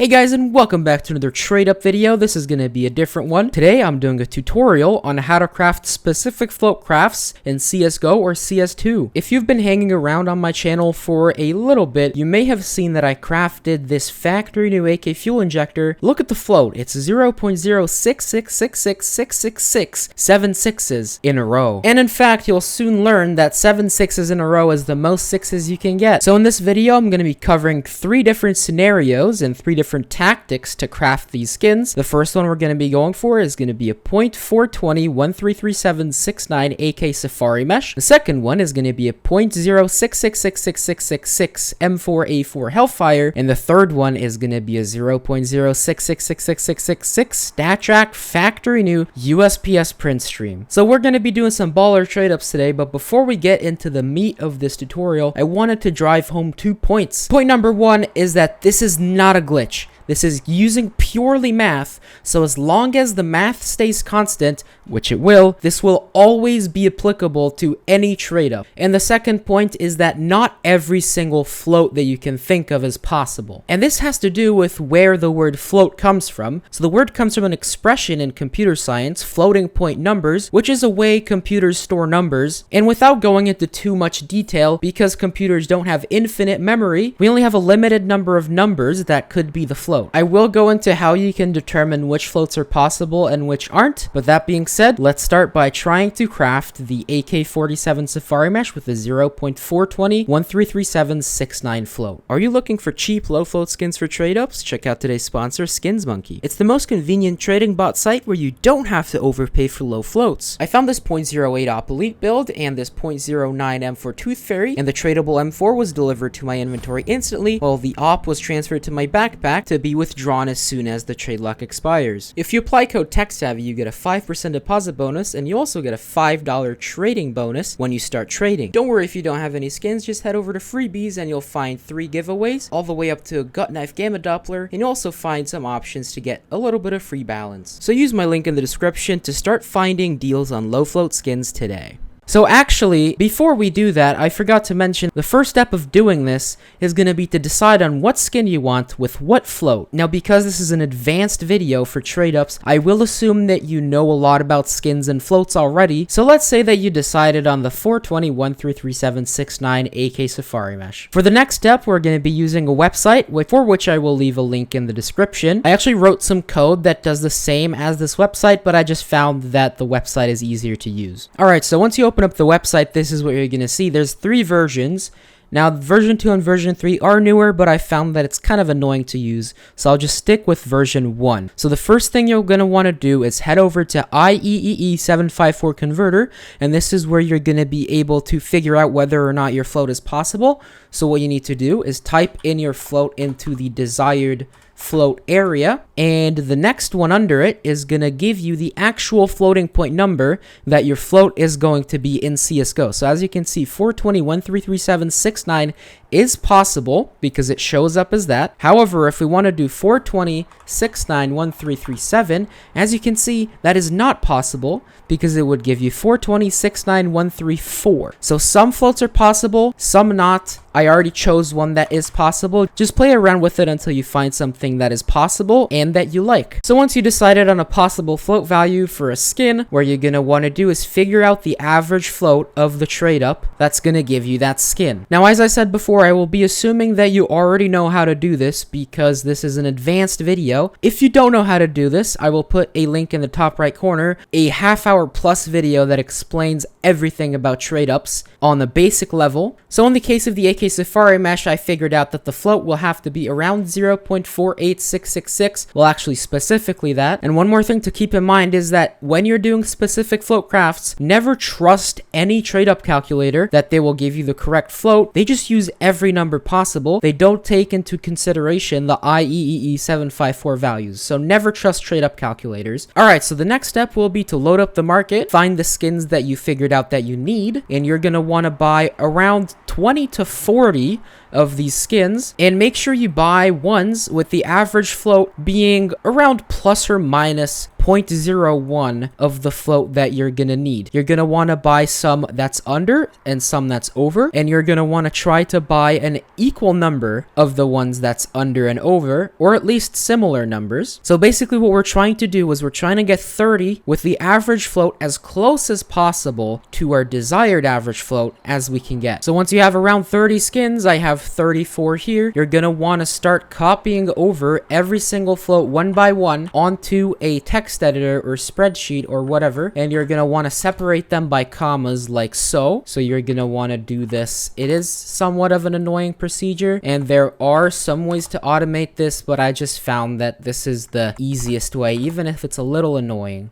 Hey guys, and welcome back to another trade up video. This is going to be a different one. Today I'm doing a tutorial on how to craft specific float crafts in CSGO or CS2. If you've been hanging around on my channel for a little bit, you may have seen that I crafted this factory new AK fuel injector. Look at the float. It's 0.066666666 7 sixes in a row. And in fact, you'll soon learn that 7 sixes in a row is the most sixes you can get. So in this video, I'm going to be covering 3 different scenarios and 3 different tactics to craft these skins. The first one we're going to be going for is going to be a .420 133769 AK Safari Mesh. The second one is going to be a .066666666 M4A4 Hellfire, and the third one is going to be a 0.066666666 StatTrak factory new USPS print stream. So we're going to be doing some baller trade ups today, but before we get into the meat of this tutorial, I wanted to drive home 2 points. Point number 1 is that this is not a glitch. This is using purely math, so as long as the math stays constant, which it will, this will always be applicable to any trade up. And the second point is that not every single float that you can think of is possible. And this has to do with where the word float comes from. So the word comes from an expression in computer science, floating point numbers, which is a way computers store numbers. And without going into too much detail, because computers don't have infinite memory, we only have a limited number of numbers that could be the float. I will go into how you can determine which floats are possible and which aren't, but that being said, let's start by trying to craft the AK-47 Safari Mesh with a 0.420 133769 float. Are you looking for cheap low float skins for trade ups? Check out today's sponsor, SkinsMonkey. It's the most convenient trading bot site where you don't have to overpay for low floats. I found this .08 Op Elite build and this .09 M4 Tooth Fairy, and the tradable M4 was delivered to my inventory instantly, while the Op was transferred to my backpack to be withdrawn as soon as the trade lock expires. If you apply code TechSavvy, you get a 5% deposit bonus, and you also get a $5 trading bonus when you start trading. Don't worry if you don't have any skins, just head over to Freebies and you'll find 3 giveaways, all the way up to a Gut Knife Gamma Doppler, and you'll also find some options to get a little bit of free balance. So use my link in the description to start finding deals on low float skins today. So actually, before we do that, I forgot to mention the first step of doing this is going to be to decide on what skin you want with what float. Now, because this is an advanced video for trade ups, I will assume that you know a lot about skins and floats already. So let's say that you decided on the 420 133769 AK Safari Mesh. For the next step, we're going to be using a website for which I will leave a link in the description. I actually wrote some code that does the same as this website, but I just found that the website is easier to use. Alright, so once you open up the website, this is what you're going to see. There's 3 versions. Now, version 2 and version 3 are newer, but I found that it's kind of annoying to use, so I'll just stick with version 1. So the first thing you're going to want to do is head over to IEEE754 Converter, and this is where you're going to be able to figure out whether or not your float is possible. So what you need to do is type in your float into the desired float area, and the next one under it is going to give you the actual floating point number that your float is going to be in CSGO. So as you can see, 420 133769 is possible because it shows up as that. However, if we want to do 420 69 1337, as you can see, that is not possible because it would give you 420 69 134. So some floats are possible, some not. I already chose one that is possible. Just play around with it until you find something that is possible and that you like. So once you decided on a possible float value for a skin, what you're going to want to do is figure out the average float of the trade up that's going to give you that skin. Now, as I said before, I will be assuming that you already know how to do this because this is an advanced video. If you don't know how to do this, I will put a link in the top right corner, a half-hour plus video that explains everything about trade ups on the basic level. So in the case of the AK Safari Mesh, I figured out that the float will have to be around 0.48666, well, actually specifically that. And one more thing to keep in mind is that when you're doing specific float crafts, never trust any trade up calculator that they will give you the correct float. They just use every number possible. They don't take into consideration the IEEE 754 values, so never trust trade up calculators. Alright, so the next step will be to load up the market, find the skins that you figured out that you need, and you're going to want to buy around 20 to 40 of these skins, and make sure you buy ones with the average float being around plus or minus 0.01 of the float that you're gonna need. You're gonna want to buy some that's under and some that's over, and you're gonna want to try to buy an equal number of the ones that's under and over, or at least similar numbers. So basically what we're trying to do is we're trying to get 30 with the average float as close as possible to our desired average float as we can get. So once you have around 30 skins, I have 34 here, you're gonna want to start copying over every single float one by one onto a text editor or spreadsheet or whatever, and you're gonna want to separate them by commas like so. So you're gonna want to do this. It is somewhat of an annoying procedure, and there are some ways to automate this, but I just found that this is the easiest way, even if it's a little annoying.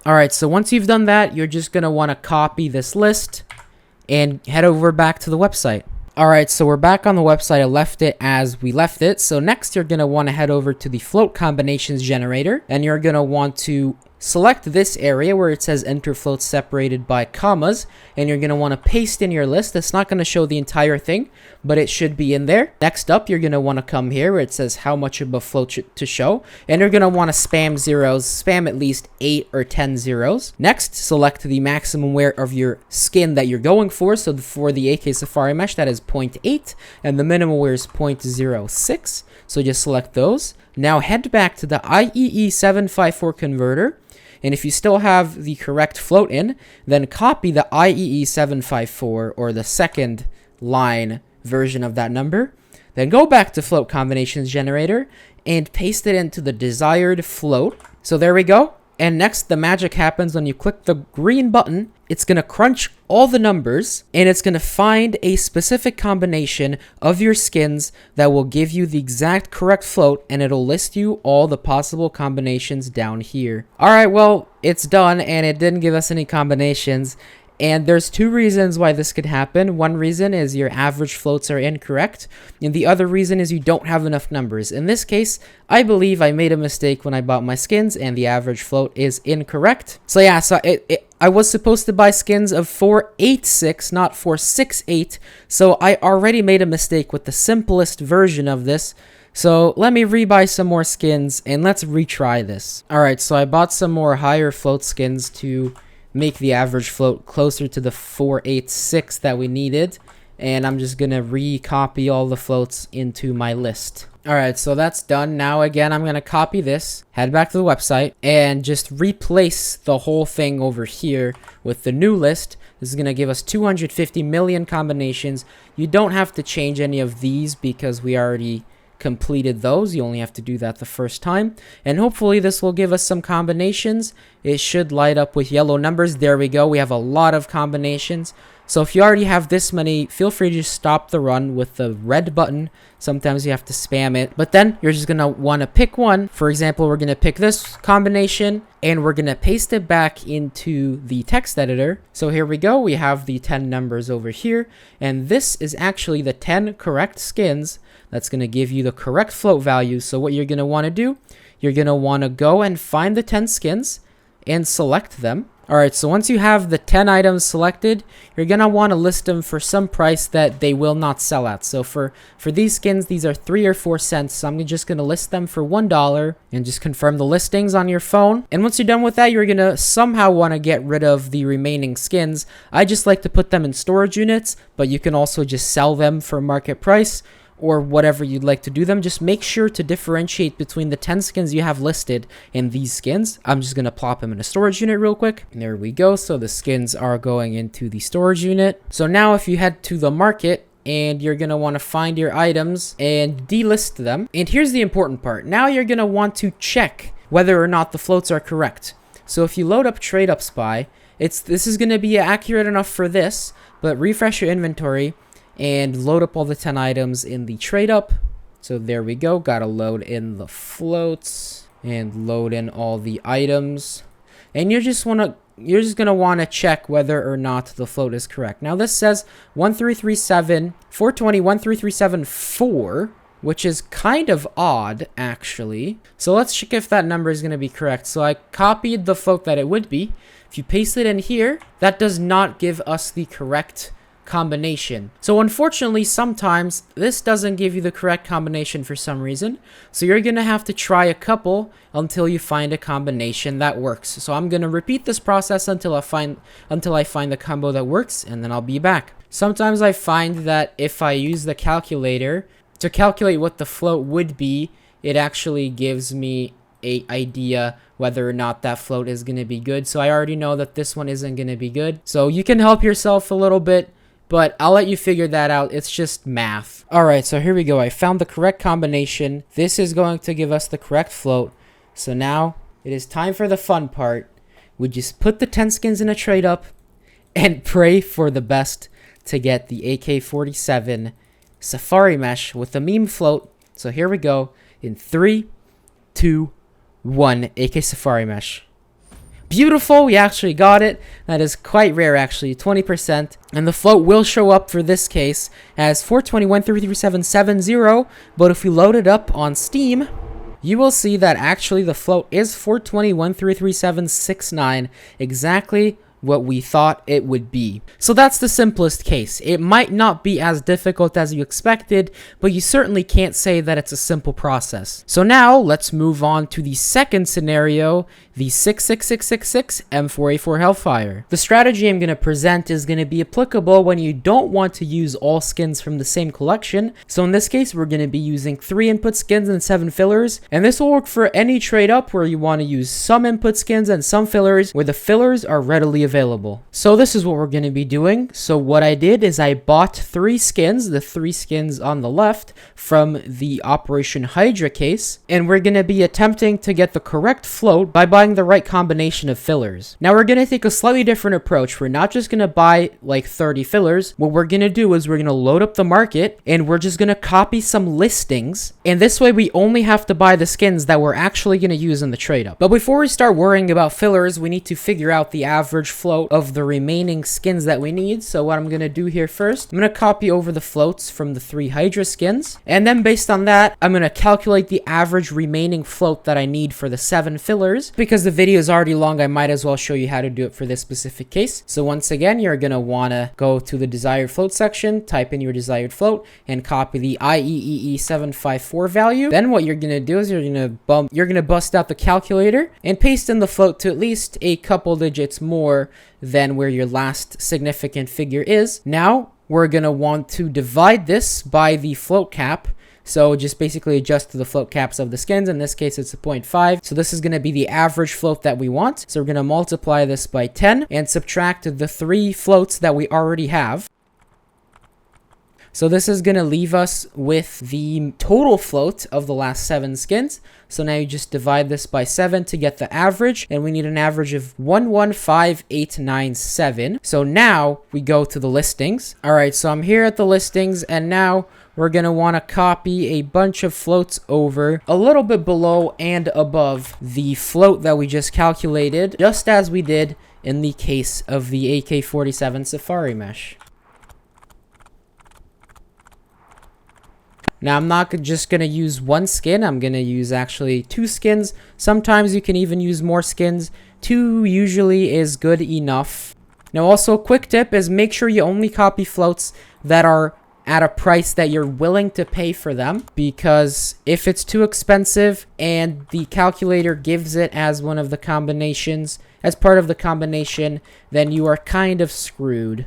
Alright, so once you've done that, you're just going to want to copy this list and head over back to the website. Alright, so we're back on the website. I left it as we left it. So next you're going to want to head over to the float combinations generator, and you're going to want to select this area where it says enter floats separated by commas, and you're going to want to paste in your list. It's not going to show the entire thing, but it should be in there. Next up, you're going to want to come here where it says how much of a float to show, and you're going to want to spam zeros, spam at least 8 or 10 zeros. Next, select the maximum wear of your skin that you're going for. So for the AK Safari Mesh, that is 0.8, and the minimum wear is 0.06. So just select those. Now head back to the IEE 754 converter, and if you still have the correct float in, then copy the IEE 754 or the second line version of that number. Then go back to float combinations generator and paste it into the desired float. So there we go. And next, the magic happens when you click the green button. It's going to crunch all the numbers, and it's going to find a specific combination of your skins that will give you the exact correct float, and it'll list you all the possible combinations down here. Alright, well, it's done, and it didn't give us any combinations. And there's two reasons why this could happen. One reason is your average floats are incorrect, and the other reason is you don't have enough numbers. In this case, I believe I made a mistake when I bought my skins, and the average float is incorrect. So yeah, I was supposed to buy skins of 486, not 468, so I already made a mistake with the simplest version of this. So let me rebuy some more skins, and let's retry this. Alright, so I bought some more higher float skins to make the average float closer to the 486 that we needed, and I'm just gonna recopy all the floats into my list. Alright, so that's done. Now again, I'm gonna copy this, head back to the website, and just replace the whole thing over here with the new list. This is gonna give us 250 million combinations. You don't have to change any of these because we already completed those. You only have to do that the first time, and hopefully this will give us some combinations. It should light up with yellow numbers. There we go. We have a lot of combinations. So if you already have this many, feel free to just stop the run with the red button. Sometimes you have to spam it, but then you're just gonna want to pick one. For example, we're gonna pick this combination, and we're gonna paste it back into the text editor. So here we go. We have the 10 numbers over here, and this is actually the 10 correct skins. That's going to give you the correct float value. So what you're going to want to do, you're going to want to go and find the 10 skins and select them. Alright, so once you have the 10 items selected, you're going to want to list them for some price that they will not sell at. So for these skins, these are 3 or 4 cents. So I'm just going to list them for $1 and just confirm the listings on your phone. And once you're done with that, you're going to somehow want to get rid of the remaining skins. I just like to put them in storage units, but you can also just sell them for market price, or whatever you'd like to do them. Just make sure to differentiate between the 10 skins you have listed and these skins. I'm just going to plop them in a storage unit real quick. And there we go. So the skins are going into the storage unit. So now if you head to the market, and you're going to want to find your items and delist them. And here's the important part. Now you're going to want to check whether or not the floats are correct. So if you load up TradeUpSpy, this is going to be accurate enough for this, but refresh your inventory and load up all the 10 items in the trade up. So there we go. Gotta load in the floats and load in all the items. And you're just gonna wanna check whether or not the float is correct. Now this says 1337, 420, 13374. which is kind of odd, actually. So let's check if that number is going to be correct. So I copied the float that it would be. If you paste it in here, that does not give us the correct combination. So unfortunately, sometimes this doesn't give you the correct combination for some reason. So you're going to have to try a couple until you find a combination that works. So I'm going to repeat this process until I find the combo that works, and then I'll be back. Sometimes I find that if I use the calculator to calculate what the float would be, it actually gives me an idea whether or not that float is going to be good. So I already know that this one isn't going to be good. So you can help yourself a little bit, but I'll let you figure that out. It's just math. Alright, so here we go. I found the correct combination. This is going to give us the correct float. So now it is time for the fun part. We just put the 10 skins in a trade up and pray for the best to get the AK-47 Safari Mesh with the meme float. So here we go. In 3, 2, 1, AK Safari Mesh. Beautiful, we actually got it. That is quite rare, actually, 20%. And the float will show up for this case as 421.33770, but if we load it up on Steam, you will see that actually the float is 421.33769, exactly what we thought it would be. So that's the simplest case. It might not be as difficult as you expected, but you certainly can't say that it's a simple process. So now let's move on to the second scenario, the 66666 M4A4 Hellfire. The strategy I'm going to present is going to be applicable when you don't want to use all skins from the same collection. So in this case, we're going to be using 3 input skins and 7 fillers, and this will work for any trade up where you want to use some input skins and some fillers where the fillers are readily available. So this is what we're going to be doing. So what I did is I bought 3 skins, the 3 skins on the left, from the Operation Hydra case, and we're going to be attempting to get the correct float by buying the right combination of fillers. Now we're going to take a slightly different approach. We're not just going to buy like 30 fillers. What we're going to do is we're going to load up the market and we're just going to copy some listings, and this way we only have to buy the skins that we're actually going to use in the trade up. But before we start worrying about fillers, we need to figure out the average float of the remaining skins that we need. So what I'm going to do here first, I'm going to copy over the floats from the 3 Hydra skins, and then based on that, I'm going to calculate the average remaining float that I need for the 7 fillers. Because the video is already long, I might as well show you how to do it for this specific case. So once again, you're going to want to go to the desired float section, type in your desired float, and copy the IEEE754 value. Then what you're going to do is you're going to bust out the calculator and paste in the float to at least a couple digits more than where your last significant figure is. Now we're going to want to divide this by the float cap. So just basically adjust to the float caps of the skins. In this case, it's a 0.5. So this is going to be the average float that we want. So we're going to multiply this by 10 and subtract the 3 floats that we already have. So this is going to leave us with the total float of the last 7 skins. So now you just divide this by 7 to get the average, and we need an average of 115897. So now we go to the listings. All right, so I'm here at the listings, and now we're going to want to copy a bunch of floats over a little bit below and above the float that we just calculated, just as we did in the case of the AK-47 Safari Mesh. Now, I'm not just going to use 1 skin. I'm going to use actually 2 skins. Sometimes you can even use more skins. 2 usually is good enough. Now, also a quick tip is make sure you only copy floats that are at a price that you're willing to pay for them, because if it's too expensive and the calculator gives it as one of the combinations, as part of the combination, then you are kind of screwed.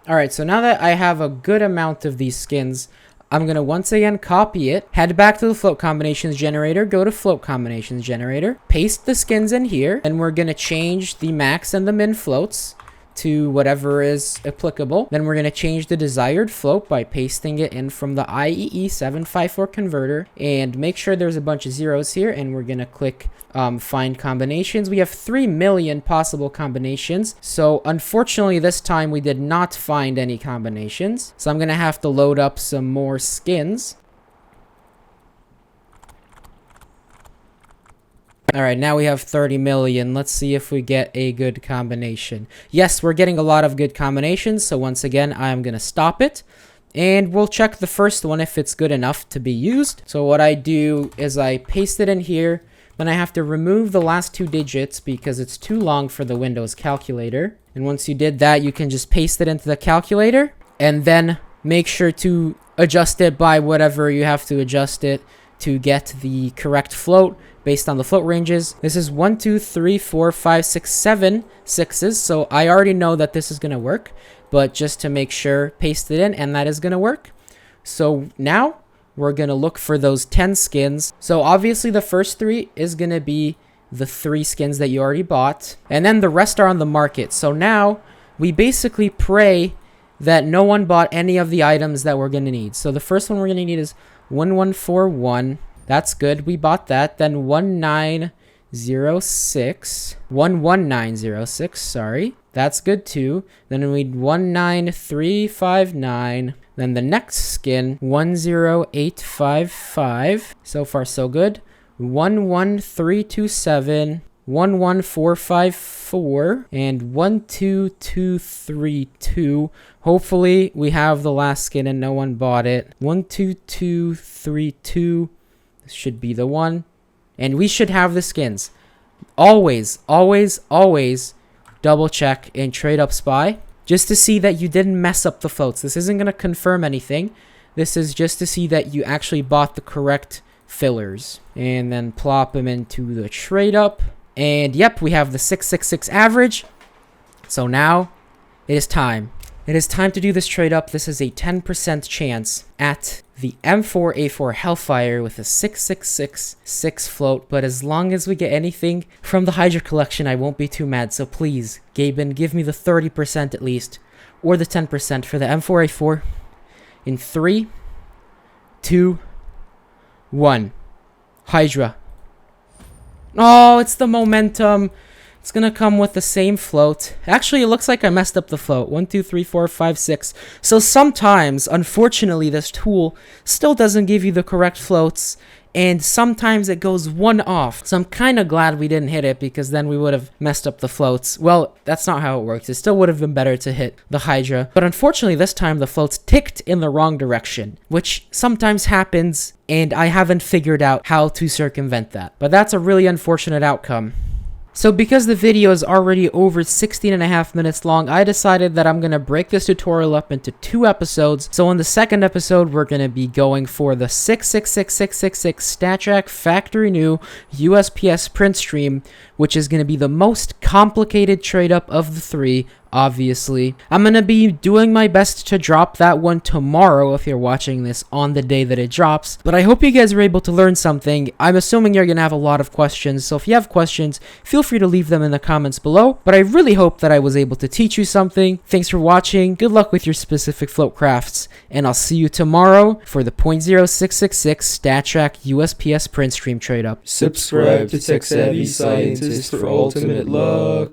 Alright, so now that I have a good amount of these skins, I'm going to once again copy it, head back to the float combinations generator, go to float combinations generator, paste the skins in here, and we're going to change the max and the min floats to whatever is applicable. Then we're going to change the desired float by pasting it in from the IEEE754 converter, and make sure there's a bunch of zeros here, and we're going to click find combinations. We have 3 million possible combinations, so unfortunately this time we did not find any combinations, so I'm going to have to load up some more skins. Alright, now we have 30 million. Let's see if we get a good combination. Yes, we're getting a lot of good combinations, so once again, I'm going to stop it. And we'll check the first one if it's good enough to be used. So what I do is I paste it in here. Then I have to remove the last 2 digits because it's too long for the Windows calculator. And once you did that, you can just paste it into the calculator. And then make sure to adjust it by whatever you have to adjust it to get the correct float based on the float ranges. This is 1, 2, 3, 4, 5, 6, 7 sixes. So I already know that this is going to work. But just to make sure, paste it in, and that is going to work. So now we're going to look for those 10 skins. So obviously the first 3 is going to be the 3 skins that you already bought. And then the rest are on the market. So now we basically pray that no one bought any of the items that we're going to need. So the first one we're going to need is 1141. That's good. We bought that. Then 1906. 11906, sorry. That's good too. Then we need 19359. Then the next skin, 10855. So far so good. 11327. 11454 and 12232. Hopefully we have the last skin and no one bought it. 12232. This should be the one. And we should have the skins. Always, always, always double check in TradeUpSpy just to see that you didn't mess up the floats. This isn't going to confirm anything. This is just to see that you actually bought the correct fillers. And then plop them into the TradeUp. And yep, we have the 666 average. So now it is time. It is time to do this trade up. This is a 10% chance at the M4A4 Hellfire with a 6666 float. But as long as we get anything from the Hydra collection, I won't be too mad. So please, Gaben, give me the 30% at least. Or the 10% for the M4A4. In 3, 2, 1. Hydra. Oh, it's the momentum. It's going to come with the same float. Actually, it looks like I messed up the float. 1, 2, 3, 4, 5, 6. So sometimes, unfortunately, this tool still doesn't give you the correct floats. And sometimes it goes 1 off. So I'm kind of glad we didn't hit it because then we would have messed up the floats. Well, that's not how it works. It still would have been better to hit the Hydra. But unfortunately, this time the floats ticked in the wrong direction, which sometimes happens, and I haven't figured out how to circumvent that. But that's a really unfortunate outcome. So because the video is already over 16.5 minutes long, I decided that I'm going to break this tutorial up into 2 episodes. So in the second episode, we're going to be going for the 666666 StatTrak Factory New USPS print stream, which is going to be the most complicated trade up of the 3. Obviously, I'm going to be doing my best to drop that one tomorrow if you're watching this on the day that it drops. But I hope you guys were able to learn something. I'm assuming you're going to have a lot of questions. So if you have questions, feel free to leave them in the comments below. But I really hope that I was able to teach you something. Thanks for watching. Good luck with your specific float crafts. And I'll see you tomorrow for the 0.0666 StatTrak USPS print stream trade up. Subscribe to Tech Savvy Scientist for ultimate luck.